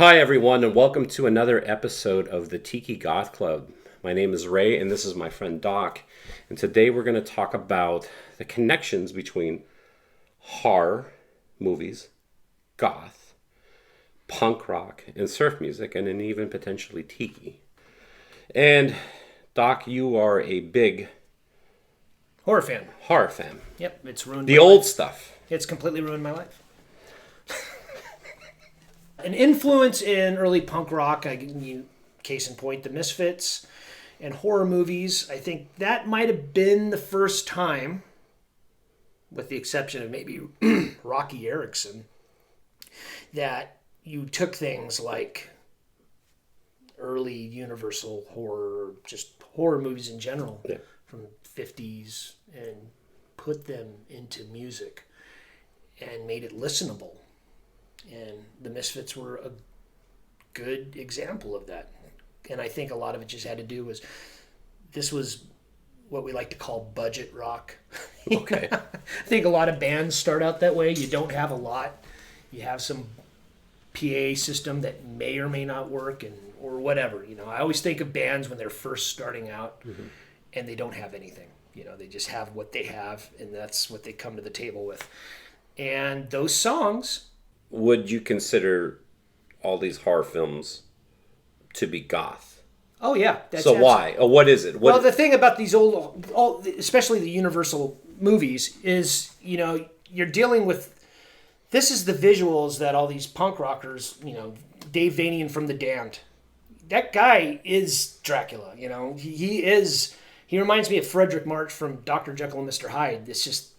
Hi, everyone, and welcome to another episode of the Tiki Goth Club. My name is Ray, and this is my friend Doc. And today we're going to talk about the connections between horror movies, goth, punk rock, and surf music, and then even potentially tiki. And Doc, you are a big Horror fan. Yep, it's ruined the my old life. stuff. It's completely ruined my life. An influence in early punk rock, case in point, the Misfits and horror movies. I think that might have been the first time, with the exception of maybe Rocky Erickson, that you took things like early Universal horror, just horror movies in general, from the 50s, and put them into music and made it listenable. And the Misfits were a good example of that. And I think a lot of it just had to do was, this was what we like to call budget rock. Okay. I think a lot of bands start out that way. You don't have a lot. You have some PA system that may or may not work, or whatever. I always think of bands when they're first starting out, and they don't have anything. They just have what they have, and that's what they come to the table with. And those songs... Would you consider all these horror films to be goth? Oh, yeah. Why? Oh, what is it? Well, the thing about these especially the Universal movies, is, you're dealing with... This is the visuals that all these punk rockers, Dave Vanian from The Damned, that guy is Dracula, He reminds me of Frederick March from Dr. Jekyll and Mr. Hyde. It's just...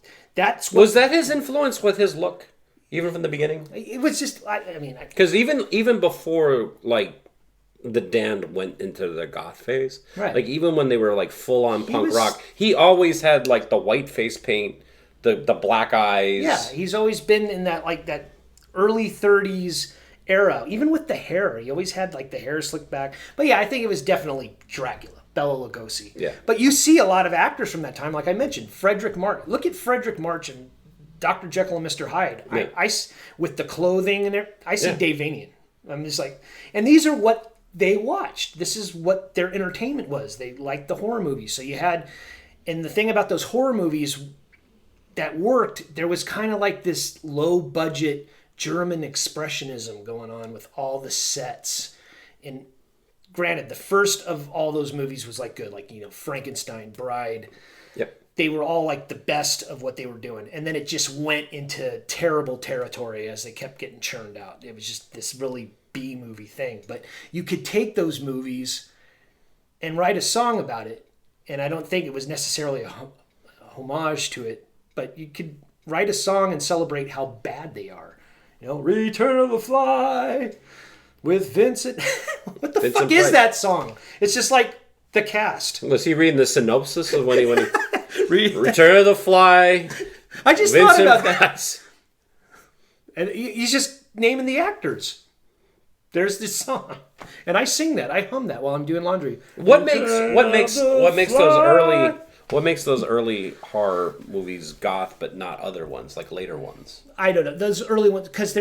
Was that his influence with his look? Even from the beginning? It was just, because even before, the Damned went into the goth phase, right. Even when they were, full-on punk rock, he always had, the white face paint, the black eyes. Yeah, he's always been in that, that early 30s era. Even with the hair, he always had, the hair slicked back. But, yeah, I think it was definitely Dracula, Bela Lugosi. Yeah. But you see a lot of actors from that time, like I mentioned, Frederick March. Look at Frederick March and Dr. Jekyll and Mr. Hyde. Yeah. I with the clothing and everything, I see Dave Vanian. I'm just and these are what they watched. This is what their entertainment was. They liked the horror movies. So you had, and the thing about those horror movies that worked, there was kind of this low budget German expressionism going on with all the sets. And granted, the first of all those movies was good, Frankenstein, Bride. Yep. They were all the best of what they were doing. And then it just went into terrible territory as they kept getting churned out. It was just this really B-movie thing. But you could take those movies and write a song about it. And I don't think it was necessarily a homage to it. But you could write a song and celebrate how bad they are. Return of the Fly with Vincent. What the Vincent fuck Price. is that song? It's just the cast. Was he reading the synopsis of when he Return of the Fly? I just Vincent thought about Price. that. And he's just naming the actors. There's this song, and I sing that. I hum that while I'm doing laundry. What makes those early horror movies goth, but not other ones, later ones? I don't know, those early ones, because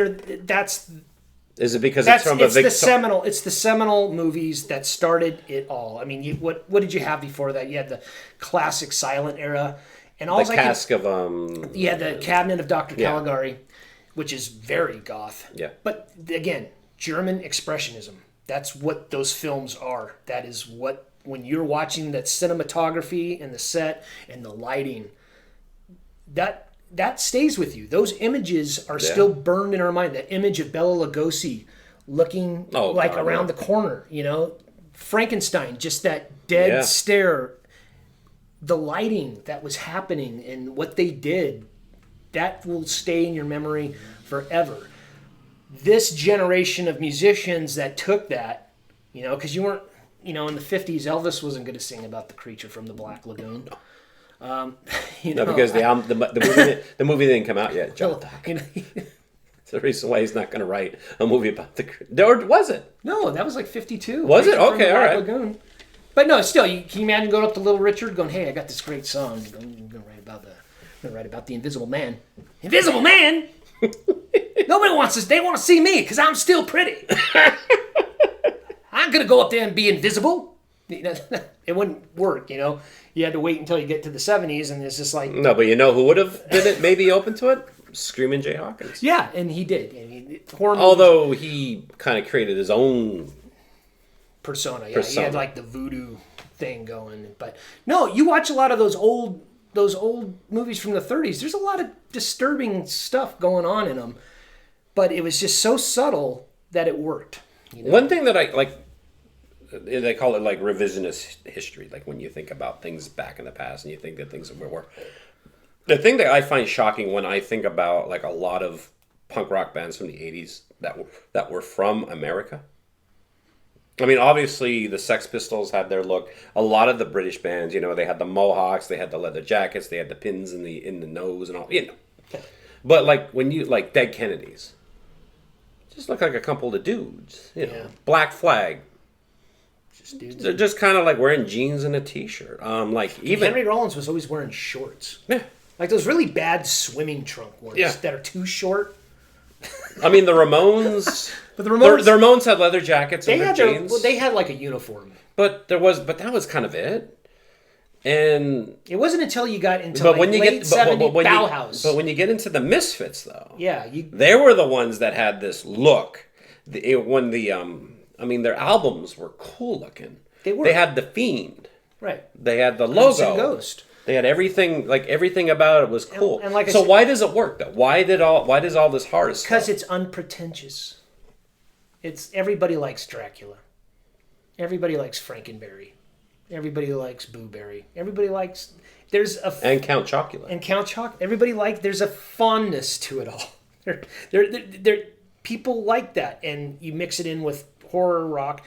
Is it because it's from it's the seminal movies that started it all. I mean, what did you have before that? You had the classic silent era, and all the the Cabinet of Dr. Caligari, which is very goth. Yeah. But again, German expressionism. That's what those films are. That is what, when you're watching that cinematography and the set and the lighting, that stays with you. Those images are still burned in our mind. That image of Bela Lugosi looking around the corner, Frankenstein, just that dead stare. The lighting that was happening and what they did, that will stay in your memory forever. This generation of musicians that took that, because you weren't, in the 50s, Elvis wasn't going to sing about the creature from the Black Lagoon. Because the movie didn't come out yet, John. It's the reason why he's not going to write a movie about or was it? No, that was 52. Was it? Okay, all right. Lagoon. But no, still, can you imagine going up to Little Richard, going, "Hey, I got this great song. I'm going to write about the Invisible Man." Invisible Man. Nobody wants this. They want to see me because I'm still pretty. I'm going to go up there and be invisible. It wouldn't work, you know. You had to wait until you get to the 70s, and it's just like... No, but you know who would have been it maybe open to it? Screaming Jay Hawkins. Yeah, and he did. Although he kind of created his own persona. Yeah, he had like the voodoo thing going. But no, you watch a lot of those old movies from the 30s. There's a lot of disturbing stuff going on in them, but it was just so subtle that it worked. You know? One thing that I like, they call it like revisionist history. Like when you think about things back in the past and you think that things were. The thing that I find shocking when I think about like a lot of punk rock bands from the 80s that were from America. I mean, obviously the Sex Pistols had their look. A lot of the British bands, you know, they had the mohawks, they had the leather jackets, they had the pins in the nose and all, you know. But like when you like Dead Kennedys, just look like a couple of dudes, you know. Yeah. Black Flag. They're just kind of like wearing jeans and a t-shirt. Like even Henry Rollins was always wearing shorts. Yeah. Like those really bad swimming trunk ones that are too short. I mean, the Ramones. But the Ramones had leather jackets and their jeans. They had like a uniform. But that was kind of it. And it wasn't until you got into late 70s Bauhaus. But when you get into the Misfits, though, yeah, they were the ones that had this look. Their albums were cool looking. They were. They had the Fiend. Right. They had the logo. Ghost. They had everything. Like everything about it was cool. And like so why does it work though? Why does all this horror stuff? Because it's unpretentious. It's everybody likes Dracula. Everybody likes Frankenberry. Everybody likes Booberry. Everybody likes and Count Chocula. Everybody there's a fondness to it all. They're people like that, and you mix it in with horror rock.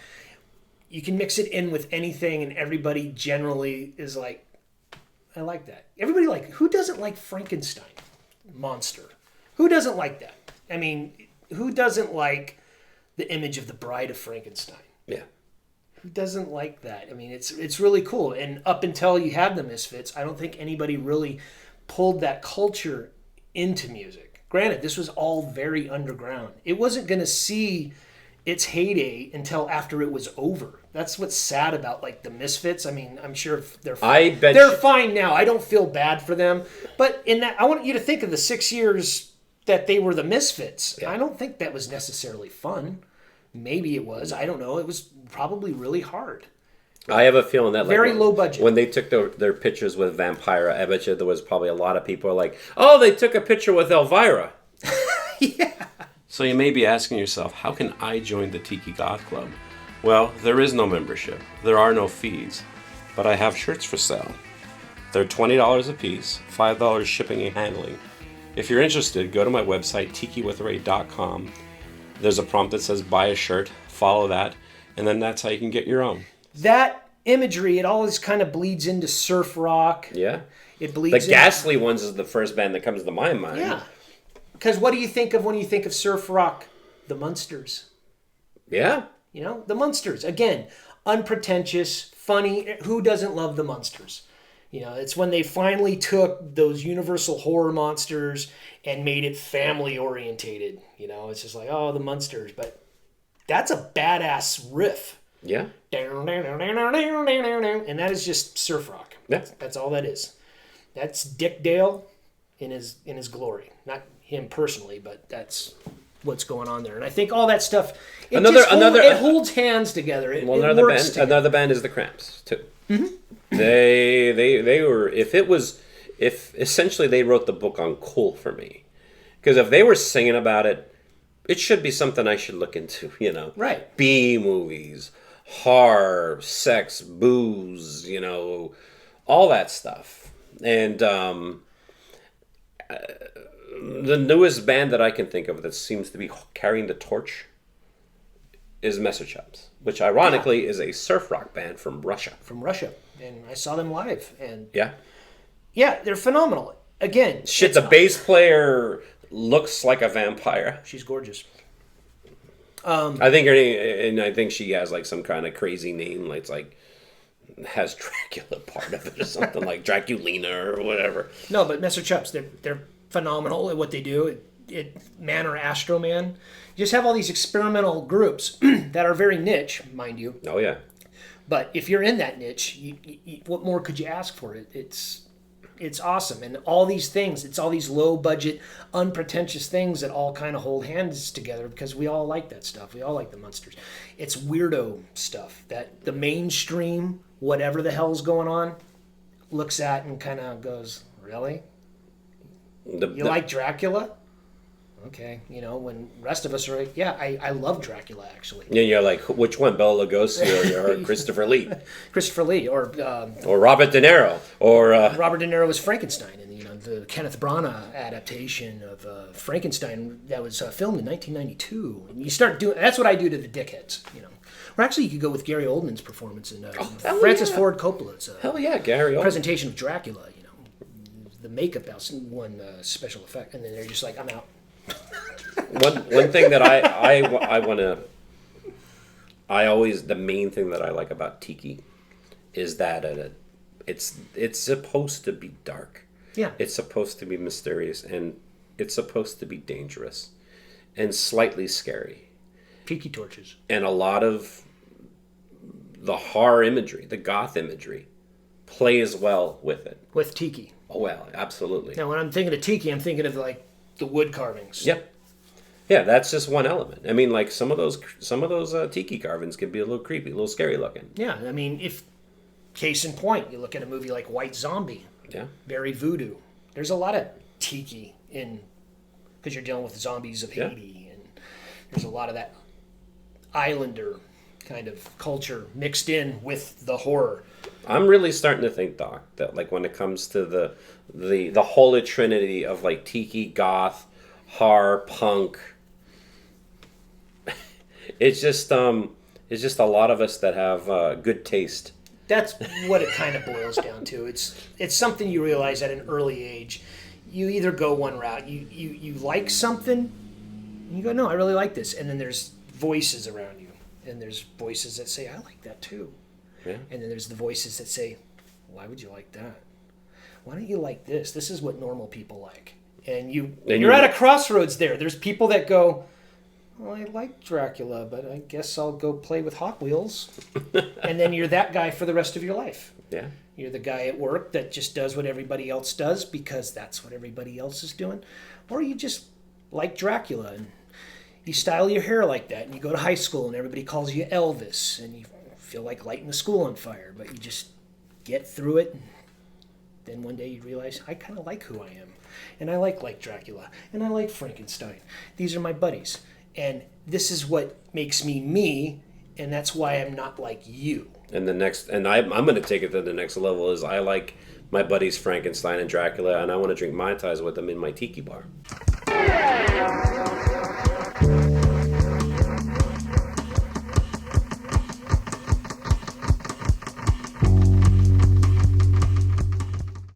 You can mix it in with anything, and everybody generally is like, I like that. Everybody who doesn't like Frankenstein monster? Who doesn't like that? I mean, who doesn't like the image of the Bride of Frankenstein? Yeah. Who doesn't like that? I mean, it's really cool. And up until you had the Misfits, I don't think anybody really pulled that culture into music. Granted, this was all very underground. It wasn't going to see its heyday until after it was over. That's what's sad about like the Misfits. I mean, I'm sure they're fine. They're fine now. I don't feel bad for them. But in that, I want you to think of the 6 years that they were the Misfits. Yeah. I don't think that was necessarily fun. Maybe it was. I don't know. It was probably really hard. I have a feeling that very low budget. When they took their pictures with Vampira, I bet you there was probably a lot of people like, oh, they took a picture with Elvira. Yeah. So you may be asking yourself, how can I join the Tiki Goth Club? Well, there is no membership. There are no fees. But I have shirts for sale. They're $20 a piece, $5 shipping and handling. If you're interested, go to my website, tikiwithray.com. There's a prompt that says buy a shirt, follow that, and then that's how you can get your own. That imagery, it always kind of bleeds into surf rock. Yeah. It bleeds The Ghastly Ones is the first band that comes to my mind. Yeah. Because what do you think of when you think of surf rock? The Munsters. Yeah. You know, the Munsters. Again, unpretentious, funny. Who doesn't love the Munsters? You know, it's when they finally took those universal horror monsters and made it family orientated. You know, it's just like, oh, the Munsters. But that's a badass riff. Yeah. And that is just surf rock. Yeah. That's all that is. That's Dick Dale in his glory. Not him personally, but that's what's going on there. And I think all that stuff, it holds hands together. Another band is the Cramps too. Mm-hmm. They were if essentially they wrote the book on cool for me, because if they were singing about it, it should be something I should look into. You know, right? B movies, horror, sex, booze, you know, all that stuff. And the newest band that I can think of that seems to be carrying the torch is Messerchaps, which ironically is a surf rock band from Russia. And I saw them live, and yeah, they're phenomenal. Again, the bass player looks like a vampire. She's gorgeous. I think she has like some kind of crazy name, like it's like has Dracula part of it or something like Draculina or whatever. No, but Messerchaps, they're phenomenal at what they do. Man or Astro Man. You just have all these experimental groups that are very niche, mind you. Oh yeah. But if you're in that niche, what more could you ask for? It's awesome. And all these things, it's all these low budget, unpretentious things that all kind of hold hands together because we all like that stuff. We all like the Munsters. It's weirdo stuff that the mainstream, whatever the hell's going on, looks at and kind of goes, really? You like Dracula? Okay, when the rest of us are like, yeah, I love Dracula, actually. Yeah, you're like, which one, Bela Lugosi or Christopher Lee? Christopher Lee, or Robert De Niro, or... Robert De Niro was Frankenstein, and the Kenneth Branagh adaptation of Frankenstein that was filmed in 1992. And you start doing... That's what I do to the dickheads, Or actually, you could go with Gary Oldman's performance in Francis Ford Coppola's hell yeah, Gary Oldman. Presentation of Dracula, The makeup house won special effect, and then they're just like, I'm out. One thing that I want to... the main thing that I like about Tiki is that it's supposed to be dark. Yeah. It's supposed to be mysterious, and it's supposed to be dangerous and slightly scary. Tiki torches. And a lot of the horror imagery, the goth imagery, plays well with it. With Tiki. Oh, well, absolutely. Now, when I'm thinking of Tiki, I'm thinking of like the wood carvings. Yep. Yeah, that's just one element. I mean, like some of those Tiki carvings can be a little creepy, a little scary looking. Yeah, I mean, case in point, you look at a movie like White Zombie. Yeah. Very voodoo. There's a lot of Tiki because you're dealing with zombies of Haiti, and there's a lot of that Islander kind of culture mixed in with the horror. I'm really starting to think, Doc, that like when it comes to the holy trinity of like Tiki, goth, horror, punk, it's just a lot of us that have good taste. That's what it kind of boils down to. It's something you realize at an early age. You either go one route, you like something, and you go, no, I really like this, and then there's voices around you, and there's voices that say, I like that too. Yeah. And then there's the voices that say, why would you like that? Why don't you like this? This is what normal people like. And you're at a crossroads there. There's people that go, well, I like Dracula, but I guess I'll go play with Hot Wheels. And then you're that guy for the rest of your life. Yeah. You're the guy at work that just does what everybody else does because that's what everybody else is doing. Or you just like Dracula and you style your hair like that and you go to high school and everybody calls you Elvis and you feel like lighting the school on fire, but you just get through it. And then one day you realize, I kind of like who I am. And I like Dracula. And I like Frankenstein. These are my buddies. And this is what makes me me, and that's why I'm not like you. And I'm going to take it to the next level is I like my buddies Frankenstein and Dracula, and I want to drink Mai Tais with them in my Tiki bar.